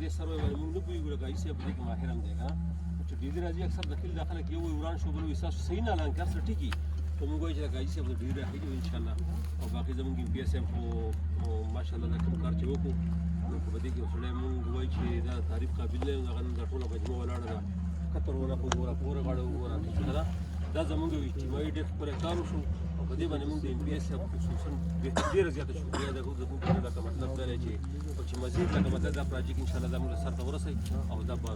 دې سروې باندې موږ نه پوهېږو لکه عیسی په دې کې ماهر هم دی که نه چې ډېری راځي اکثر د کلي دا خلک یو وایي وران شو بل وایي ستاسو صحیح نه حالانکه هر څه ټیکي خو موږ وایو چې لکه عیسی به ډېری راخېږي انشاءالله او باقي زموږ ایم پي ایس ایم خو ماشاءالله دا کوم کار چې وکړو نو په دې کې یو سړی موږ وایو چې دا تعریف قابل دی هغه نن دا ټوله مجموعه ولاړه ده کتر ونه په ګوره پوره غاړه وګوره څه ده دا زموږ یو اجتماعي ډېر ښکلی کار وشو او په دې باندې موږ د ایم پي ایس ایم خصوصا ډېره زیاته شکریه ده کوو زموږ لکه مطلب دا دی چې مزید لکه مطلب دا پروجیکټ انشاءالله دا موږ سر ته ورسوي او دا به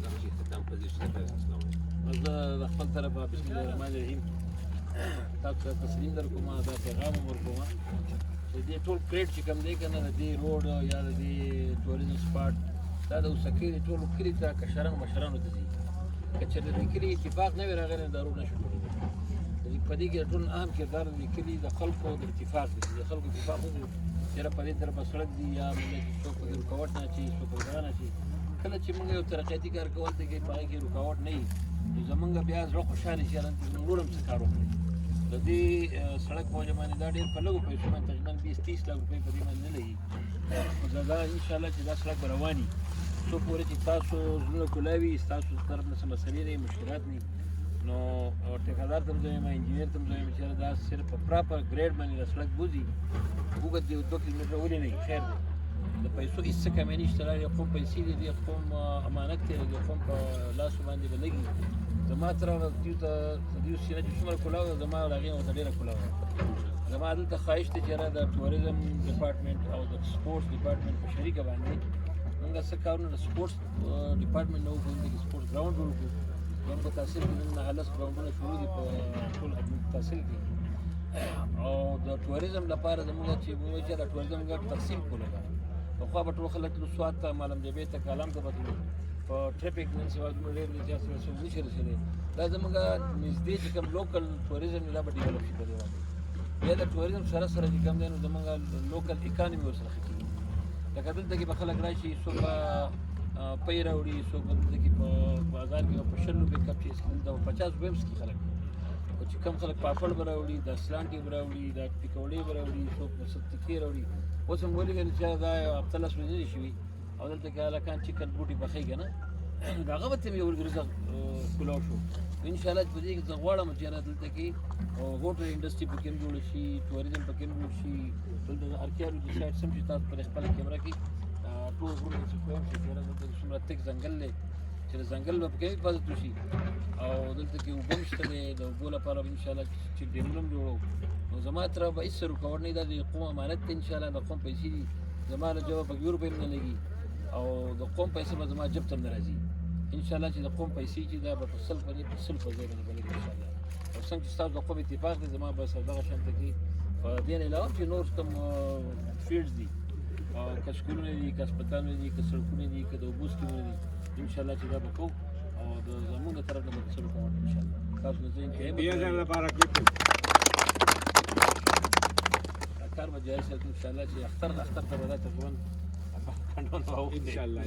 دغه چې اختتام پذیر شي. زه د خپل طرفه بسم الله الرحمن الرحیم تاسو ته تسلیم درکوم دا پیغام هم ورکوم چې دې ټول کریډ چې کوم دی که نه د دې روډ یا د دې ټوریزم سپاټ دا د اوسکۍ د ټولو کلي ته کشرانو مشرانو ته ځي که چېرته د کلي اتفاق نه وي راغلی نو دا روډ نه شو جوړېدلی په دې کې ټول اهم کردار د کلي د خلکو د اتفاق دی د خلکو اتفاق وکړي چېرې په دې طرفه سړک دي یا څوک په کې رکاوټ نه اچوي څوک په دغه نه اچوي کله چې موږ یو ترقیاتي کار کول دی په هغې کې رکاوټ نه وي نو زمونږ بیا زړه خوشحاله شي هلته زموږ نور هم څه کار وکړي د دې سړک په وجه باندې دا ډېر په لږو پیسو باندې تقریبا 20-30 لاک روپۍ په دې باندې نه لګي خو دا انشاءالله چې دا سړک به روان وي څو پورې چې تاسو زړونه کولاوي ستاسو طرف نه څه مسلې نه وي مشکلات نه وي نو ټیکهدار ته هم زه یم انجینر ته هم زه یم چې دا صرف په پراپر ګریډ باندې دا سړک بوځي اوږد دی 2 کیلومتره ولې نه وي خیر دی د پیسو هېڅ څه کمی نشته دا د قوم پیسې دي د قوم امانت دی د قوم په لاسو باندې به لګي زما طرف دوی ته دوی سینه چې څومره کولاو ده زما د هغې ورته ډېره کولاو ده زما دلته خواهش دی چې د ټوریزم ډپارټمنټ او د سپورټس ډپارټمنټ په شریکه باندې موږ څه کارونه د سپورټس ډپارټمنټ نه وکړو دلته کې سپورټس ګراوند جوړ کړو زموږ په تحصیل کې نن 9 ګراوندونه شروع دي په ټول تحصیل کې او د ټوریزم لپاره زموږ چې موږ چې د ټوریزم ګډ تقسیم کولو ده پخوا به ټول خلک تلو سوات ته معلم جبې ته کالام ته به تلو په ټریفک نن سبا زموږ ډېر زیات څه نشي رسېدی دا زموږ نږدې چې کوم لوکل ټوریزم دی دا به ډیولپ شي په دې باندې بیا د ټوریزم سره سره چې کوم دی نو زموږ لوکل اکانمي ورسره ښه کېږي لکه دلته کې به خلک راشي څوک به پۍ راوړي څوک به دلته کې په بازار کې په 100 روپۍ کپ چې دلته به 50 روپۍ هم څکي خلک او چې کم خلک پاپړ به راوړي دا سلانټي به راوړي دا پکوړې به راوړي څوک به تکې راوړي اوس هم ولیدل چې دا هفته 10 ورځې نه شوي او دلته کې هلکان چکن بوټي پخوي که نه د هغه به ته مې یو رزق کولاو شو انشاءالله چې په دې کې زه غواړم چې دلته کې هوټل انډسټري پکې هم جوړه شي ټوریزم پکې هم جوړ شي دلته د ارکیالوجي سایټس هم چې تاسو په خپله کیمره کې ټول غرونه چې کوم شي دلته څومره تک ځنګل دی چې د ځنګل به پکې حفاظت وشي او دلته کې اوبه هم شته دی د اوبو لپاره به انشاءالله چې ډیمونه هم جوړو نو زما طرف به هېڅ رکاوټ نه وي دا د قوم امانت دی انشاءالله د قوم پیسې دي زما له جوابه په 2 روپۍ هم نه لګي او د قوم پیسې به زما جب ته هم نه راځي انشاءالله چې د قوم پیسې چې دا به په 100 په 100 په ځای باندې به لګي انشاءالله او څنګه چې ستاسو د قوم اتفاق دی زما به دغه شانته کې په دې نه علاوه چې نور کوم فیلډز دي که سکولونه دي که هسپتالونه دي که سړکونه دي که د اوبو سکیمونه دي انشاءالله چې دا به کوو او د زموږ د طرف نه به څه رکاوټ انشاءالله تاسو نه زه کار به جایز ان شاء الله چې اختر ته به دا تقریبا کنټرول راوړو ان شاء الله